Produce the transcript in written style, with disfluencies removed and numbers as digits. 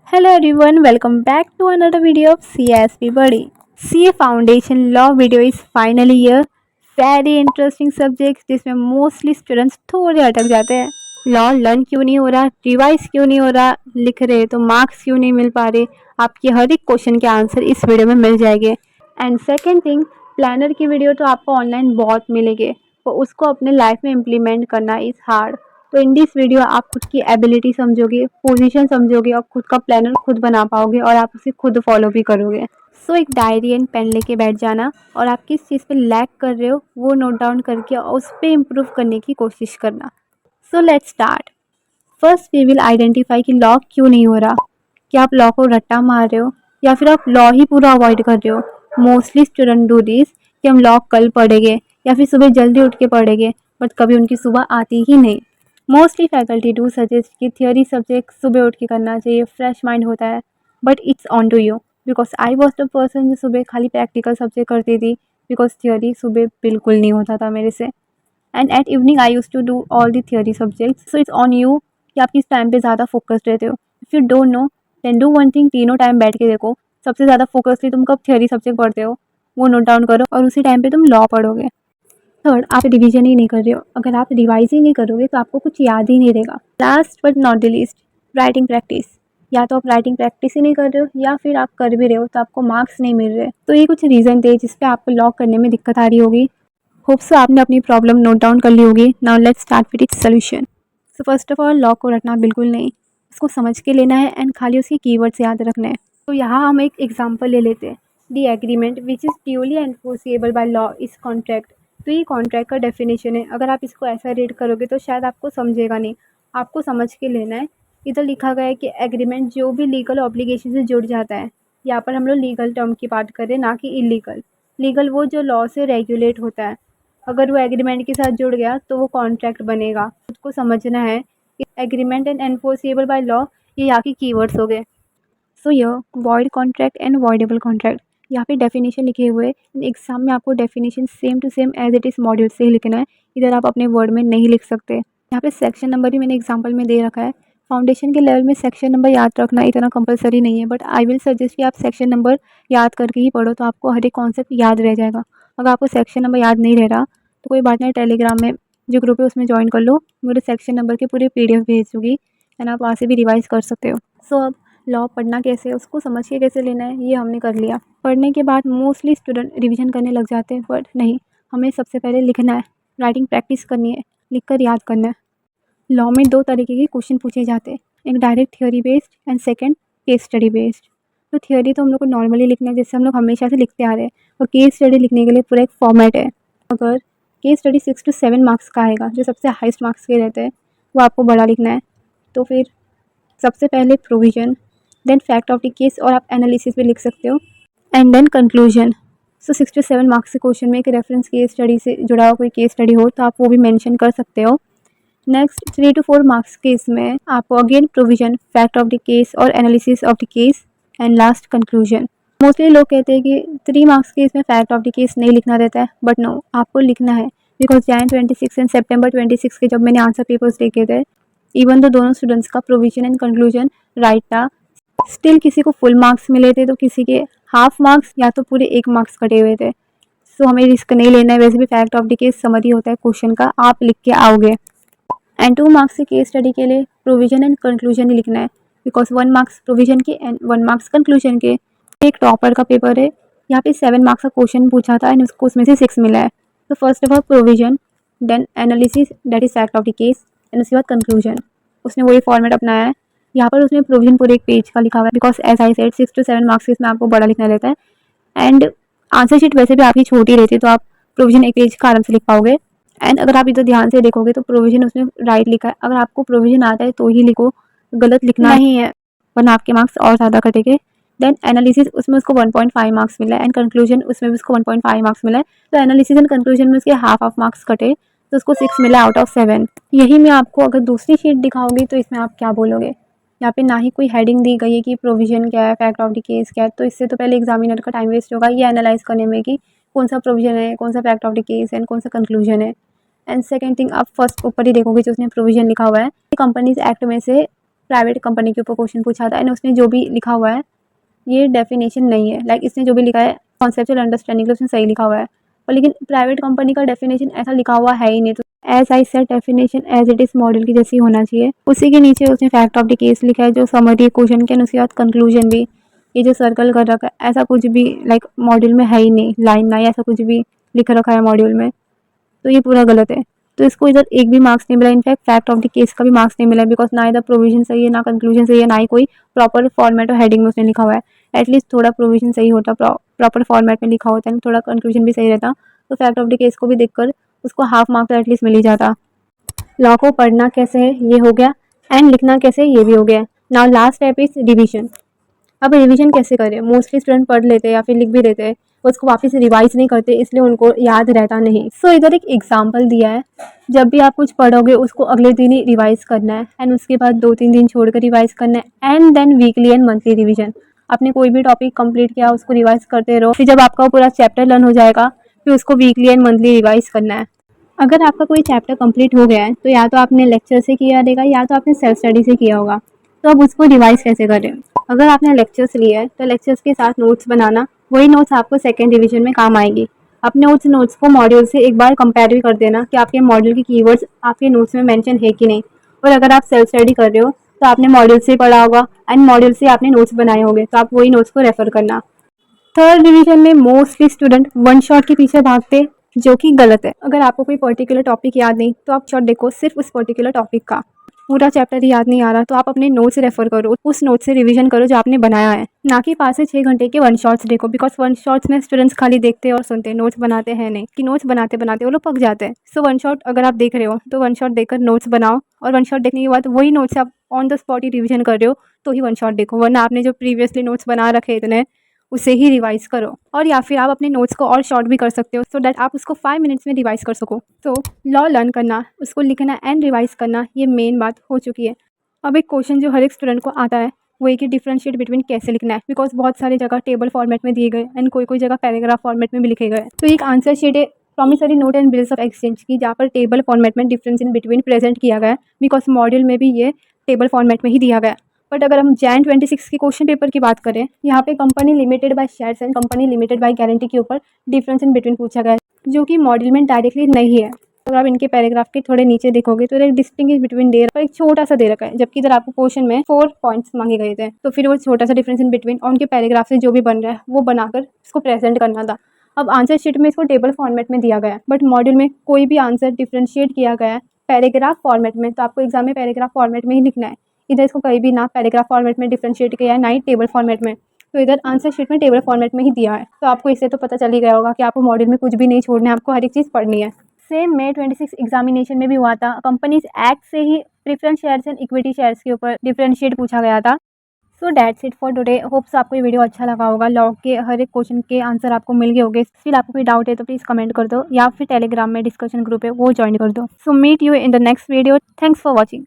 Hello everyone, welcome back to another video of CSP Buddy. CA Foundation Law video is finally here. Very interesting subject जिसमें mostly students थोड़े अटक जाते हैं। Law learn क्यों नहीं हो रहा, रिवाइज क्यों नहीं हो रहा, लिख रहे तो मार्क्स क्यों नहीं मिल पा रहे। आपके हर एक क्वेश्चन के आंसर इस वीडियो में मिल जाएंगे। एंड सेकेंड थिंग, प्लानर की वीडियो तो आपको ऑनलाइन बहुत मिलेंगे, तो उसको अपने लाइफ में इम्प्लीमेंट करना इज़ हार्ड। तो इन दिस वीडियो आप खुद की एबिलिटी समझोगे, पोजीशन समझोगे और खुद का प्लानर खुद बना पाओगे और आप उसे खुद फॉलो भी करोगे। सो एक डायरी एंड पेन लेके बैठ जाना और आप किस चीज़ पे लैक कर रहे हो वो नोट डाउन करके और उस पर इम्प्रूव करने की कोशिश करना। So let's start. First we will identify कि लॉ क्यों नहीं हो रहा। क्या आप लॉ को रट्टा मार रहे हो या फिर आप लॉ ही पूरा अवॉइड कर रहे हो। मोस्टली स्टूडेंट डू दिस कि हम लॉ कल पढ़ेंगे या फिर सुबह जल्दी उठ के पढ़ेंगे, बट कभी उनकी सुबह आती ही नहीं। मोस्टली फैकल्टी डू सजेस्ट कि थियोरी सब्जेक्ट सुबह उठ के करना चाहिए, फ्रेश माइंड होता है, but it's on to you. Because I was the person जो सुबह खाली प्रैक्टिकल सब्जेक्ट करती थी, बिकॉज थियोरी सुबह बिल्कुल नहीं होता था मेरे से। And at evening I use to do all the theory subjects. So it's on you कि आप किस टाइम पे ज़्यादा फोकस्ड रहते हो। If you don't know then do one thing, तीनों टाइम बैठ के देखो सबसे ज़्यादा फोकसली तुम कब थियोरी सब्जेक्ट पढ़ते हो, वो नोट डाउन करो और उसी टाइम पे तुम लॉ पढ़ोगे। थर्ड, आप रिवीजन ही नहीं कर रहे हो। अगर आप रिवाइज ही नहीं करोगे तो आपको कुछ याद ही नहीं रहेगा। Last but not the least, writing practice. या तो आप राइटिंग प्रैक्टिस ही नहीं कर रहे हो या फिर आप कर भी रहे हो तो आपको मार्क्स नहीं मिल रहे। तो ये कुछ रीज़न थे जिसपे आपको लॉक करने में दिक्कत आ रही होगी। होप सो आपने अपनी प्रॉब्लम नोट डाउन कर ली होगी। Now let's start with its solution. So first of all, law को रटना बिल्कुल नहीं, उसको समझ के लेना है एंड खाली उसके कीवर्ड्स याद रखने हैं। तो यहाँ हम एक एग्जांपल ले लेते हैं। The agreement which is duly enforceable by law is contract. तो ये कॉन्ट्रैक्ट का डेफिनेशन है। अगर आप इसको ऐसा रीड करोगे तो शायद आपको समझेगा नहीं, आपको समझ के लेना है। इधर लिखा गया है कि एग्रीमेंट जो भी लीगल ऑब्लिगेशन से जुड़ जाता है। यहाँ पर हम लोग लीगल टर्म की बात करें, ना कि इलीगल। लीगल वो जो लॉ से रेगुलेट होता है, अगर वो एग्रीमेंट के साथ जुड़ गया तो वो कॉन्ट्रैक्ट बनेगा। खुद को समझना है कि agreement and enforceable by law ये यहाँ के कीवर्ड्स हो गए। सो यह void contract and voidable contract, यहाँ पे डेफिनेशन लिखे हुए हैं। एग्जाम में आपको definition same to same as it is module से ही लिखना है, इधर आप अपने वर्ड में नहीं लिख सकते। यहाँ पे सेक्शन नंबर भी मैंने एग्जाम्पल में दे रखा है। फाउंडेशन के लेवल में सेक्शन नंबर याद रखना इतना कंपलसरी नहीं है, बट आई विल सजेस्ट कि आप सेक्शन नंबर याद करके ही पढ़ो, तो आपको हर एक कॉन्सेप्ट याद रह जाएगा। अगर आपको सेक्शन नंबर याद नहीं रह रहा तो कोई बात नहीं, टेलीग्राम में जो ग्रुप है उसमें ज्वाइन कर लो, मेरे सेक्शन नंबर के पूरे PDF भेज दूँगी एंड आप वहाँ से भी रिवाइज कर सकते हो। सो अब लॉ पढ़ना कैसे है, उसको समझ के कैसे लेना है, ये हमने कर लिया। पढ़ने के बाद मोस्टली स्टूडेंट रिवीजन करने लग जाते हैं, बट नहीं, हमें सबसे पहले लिखना है, राइटिंग प्रैक्टिस करनी है, लिख कर याद करना है। लॉ में दो तरीके के क्वेश्चन पूछे जाते हैं, एक direct theory based and second case study based. तो थ्योरी तो हम लोग को नॉर्मली लिखना है, जैसे हम लोग हमेशा से लिखते आ रहे हैं, और केस स्टडी लिखने के लिए पूरा एक फॉर्मेट है। अगर केस स्टडी 6 to 7 मार्क्स का आएगा, जो सबसे हाईएस्ट मार्क्स के रहते हैं, वो आपको बड़ा लिखना है। तो फिर सबसे पहले provision, then fact of the case, और आप एनालिसिस भी लिख सकते हो, and then conclusion. So 6 to 7 marks के क्वेश्चन में एक रेफरेंस केस स्टडी से जुड़ा हुआ कोई केस स्टडी हो तो आप वो भी मेंशन कर सकते हो। नेक्स्ट 3 to 4 मार्क्स के इसमें आपको again provision, fact of the case और analysis of the case, and last conclusion. Mostly लोग कहते हैं कि 3 मार्क्स के इसमें फैक्ट ऑफ द केस नहीं लिखना रहता है, बट नो, आपको लिखना है। बिकॉज Jan 26 एंड September 26 के जब मैंने आंसर पेपर्स देखे थे, इवन तो दोनों स्टूडेंट्स का प्रोविजन एंड कंक्लूजन राइट था, स्टिल किसी को फुल मार्क्स मिले थे तो किसी के हाफ मार्क्स या तो पूरे 1 मार्क्स कटे हुए थे। सो हमें रिस्क नहीं लेना है। वैसे भी fact of the case summary होता है क्वेश्चन का, आप लिख के आओगे। एंड 2 मार्क्स के केस स्टडी के लिए प्रोविजन एंड कंक्लूजन ही लिखना है, बिकॉज 1 मार्क्स प्रोविजन के एंड 1 मार्क्स कंक्लूजन के। एक टॉपर का पेपर है, यहाँ पे 7 मार्क्स का क्वेश्चन पूछा था एंड उसको उसमें से 6 मिला है। तो first of all provision, then analysis that is fact of the case, and उसके बाद कंक्लूजन। उसने वही फॉर्मेट अपनाया है। यहाँ पर उसने प्रोविजन पूरे एक पेज का लिखा हुआ है, because as I said 6 to 7 marks इसमें आपको बड़ा लिखना रहता है। एंड आंसर शीट वैसे भी आपकी छोटी रहती है, तो आप प्रोविजन एक पेज का आराम से लिख पाओगे। एंड अगर आप इधर ध्यान से देखोगे तो प्रोविजन उसमें राइट लिखा है। अगर आपको प्रोविजन आता है तो ही लिखो, गलत लिखना नहीं है, वरना आपके मार्क्स और ज़्यादा कटेंगे। देन एनालिसिस, उसमें उसको 1.5 मार्क्स मिला है, एंड कंक्लूजन उसमें भी उसको 1.5 मार्क्स मिला है। तो एनालिसिस एंड कंक्लूजन में उसके हाफ मार्क्स कटे, तो उसको 6 मिला आउट ऑफ 7। यही मैं आपको अगर दूसरी शीट दिखाऊंगी तो इसमें आप क्या बोलोगे। यहाँ पे ना ही कोई हेडिंग दी गई है कि प्रोविजन क्या है, फैक्ट ऑफ द केस क्या है, तो इससे तो पहले एग्जामिनर का टाइम वेस्ट होगा ये एनालाइज करने में कि कौन सा प्रोविजन है, कौन सा फैक्ट ऑफ द केस है, कौन सा कंक्लूजन है। एंड सेकेंड थिंग, आप फर्स्ट ऊपर ही देखोगे जो उसने प्रोविजन लिखा हुआ है, कंपनीज एक्ट में से प्राइवेट कंपनी के ऊपर क्वेश्चन पूछा था एंड उसने जो भी लिखा हुआ है ये डेफिनेशन नहीं है, लाइक इसने जो भी लिखा है कॉन्सेप्चुअल अंडरस्टैंडिंग उसने सही लिखा हुआ है, और लेकिन प्राइवेट कंपनी का डेफिनेशन ऐसा लिखा हुआ है ही नहीं। तो as I said definition as it is model की जैसी होना चाहिए। उसी के नीचे उसने फैक्ट ऑफ द केस लिखा है जो समरी क्वेश्चन के, उसके बाद कंक्लूजन भी। ये जो सर्कल कर रखा है ऐसा कुछ भी लाइक मॉड्यूल में है ही नहीं, लाइन ना ऐसा कुछ भी लिख रखा है मॉड्यूल में, तो ये पूरा गलत है। तो इसको इधर एक भी मार्क्स नहीं मिला, in fact fact of the case का भी मार्क्स नहीं मिला, बिकॉज ना इधर प्रोविजन सही है, ना कंक्लूजन सही है, ना ही कोई प्रॉपर फॉर्मेट और हेडिंग में उसने लिखा हुआ है। एटलीस्ट थोड़ा प्रोविजन सही होता, प्रॉपर फॉर्मेट में लिखा होता है, थोड़ा कंक्लूजन भी सही रहता, तो फैक्ट ऑफ द केस को भी देखकर उसको हाफ मार्क्स तो एटलीस्ट मिल ही जाता। लॉ को पढ़ना कैसे है ये हो गया, एंड लिखना कैसे है ये भी हो गया। Now last step is revision. अब रिवीजन कैसे करें? मोस्टली स्टूडेंट पढ़ लेते हैं या फिर लिख भी लेते हैं, उसको वापस रिवाइज नहीं करते, इसलिए उनको याद रहता नहीं। सो इधर एक एग्जांपल दिया है, जब भी आप कुछ पढ़ोगे उसको अगले दिन ही रिवाइज करना है एंड उसके बाद 2-3 दिन छोड़कर रिवाइज करना है, and then weekly and monthly revision. आपने कोई भी टॉपिक कंप्लीट किया उसको रिवाइज करते रहो, फिर जब आपका पूरा चैप्टर लर्न हो जाएगा फिर उसको वीकली एंड मंथली रिवाइज करना है। अगर आपका कोई चैप्टर कंप्लीट हो गया है तो या तो आपने लेक्चर से किया रहेगा या तो आपने सेल्फ स्टडी से किया होगा, तो अब उसको रिवाइज कैसे करें? अगर आपने लेक्चर्स लिए है तो लेक्चर्स के साथ नोट्स बनाना, वही नोट्स आपको सेकेंड रिवीजन में काम आएगी। अपने उस नोट्स को मॉड्यूल से एक बार कंपेयर भी कर देना कि आपके मॉड्यूल की कीवर्ड्स आपके नोट्स में मेंशन है कि नहीं। और अगर आप सेल्फ स्टडी कर रहे हो तो आपने मॉड्यूल से पढ़ा होगा एंड मॉड्यूल से आपने नोट्स बनाए होंगे, तो आप वही नोट्स को रेफर करना। थर्ड रिवीजन में मोस्टली स्टूडेंट वन शॉट के पीछे भागते, जो कि गलत है। अगर आपको कोई पर्टिकुलर टॉपिक याद नहीं तो आप शॉट देखो सिर्फ उस पर्टिकुलर टॉपिक का। पूरा चैप्टर ही याद नहीं आ रहा तो आप अपने नोट से रेफर करो, उस नोट से रिवीजन करो जो आपने बनाया है, ना कि 5 से 6 घंटे के वन शॉट्स देखो। बिकॉज वन शॉट्स में स्टूडेंट्स खाली देखते हैं और सुनते हैं, नोट्स बनाते हैं नहीं, कि नोट्स बनाते बनाते वो लोग पक जाते हैं। सो वन शॉट अगर आप देख रहे हो तो वन शॉट देखकर नोट्स बनाओ, और वन शॉट देखने के बाद वही नोट्स आप on the spot he revision कर रहे हो तो ही वन शॉट देखो, वरना आपने जो प्रीवियसली नोट्स बना रखे इतने उसे ही रिवाइज करो। और या फिर आप अपने नोट्स को और शॉर्ट भी कर सकते हो सो डैट आप उसको 5 मिनट्स में रिवाइज कर सको। तो लॉ लर्न करना, उसको लिखना एंड रिवाइज करना, ये मेन बात हो चुकी है। अब एक क्वेश्चन जो हर एक स्टूडेंट को आता है वो है कि डिफरेंशिएट बिटवीन कैसे लिखना है, बिकॉज बहुत सारी जगह टेबल फॉर्मेट में दिए गए एंड कोई कोई जगह पैराग्राफ फॉर्मेट में भी लिखे गए। तो एक आंसर शीट है promissory note and bills of exchange की, जहाँ पर टेबल फॉर्मेट में डिफरेंस इन बिटवीन प्रेजेंट किया गया है, बिकॉज मॉड्यूल में भी ये टेबल फॉर्मेट में ही दिया गया है। बट अगर हम जैन 26 के क्वेश्चन पेपर की बात करें, यहाँ पे company limited by shares and company limited by guarantee के ऊपर डिफरेंस इन बिटवीन पूछा गया है, जो कि मॉड्यूल में डायरेक्टली नहीं है। अगर आप इनके पैराग्राफ के थोड़े नीचे देखोगे तो एक डिस्टिंग्विश बिटवीन देयर पर एक छोटा सा दे रखा है, जबकि इधर आपको क्वेश्चन में 4 पॉइंट्स मांगे गए थे, तो फिर वो छोटा सा डिफरेंस इन बिटवीन और उनके पैराग्राफ से जो भी बन रहा है वो बनाकर इसको प्रेजेंट करना था। अब आंसर शीट में इसको टेबल फॉर्मेट में दिया गया है, बट मॉड्यूल में कोई भी आंसर डिफ्रेंशिएट किया गया है पैराग्राफ फॉर्मेट में, तो आपको एग्जाम में पैराग्राफ फॉर्मेट में ही लिखना है। इधर इसको कहीं भी ना पैराग्राफ फॉर्मेट में डिफ्रेंशिएट किया है ना ही टेबल फॉर्मेट में, तो इधर आंसर शीट में टेबल फॉर्मेट में ही दिया है। तो आपको इससे तो पता चल ही गया होगा कि आपको मॉड्यूल में कुछ भी नहीं छोड़ना है, आपको हर एक चीज़ पढ़नी है। सेम May 26 एग्जामिनेशन में भी हुआ था, कंपनीज एक्ट से ही preference shares and equity shares के ऊपर डिफरेंशिएट पूछा गया था। So that's it for today. Hopes आपको ये वीडियो अच्छा लगा होगा। लॉ के हर एक क्वेश्चन के आंसर आपको मिल गए होंगे। फिर आपको कोई डाउट है तो प्लीज़ कमेंट कर दो, या फिर टेलीग्राम में डिस्कशन ग्रुप है वो ज्वाइन कर दो। So meet you in the next video. Thanks for watching.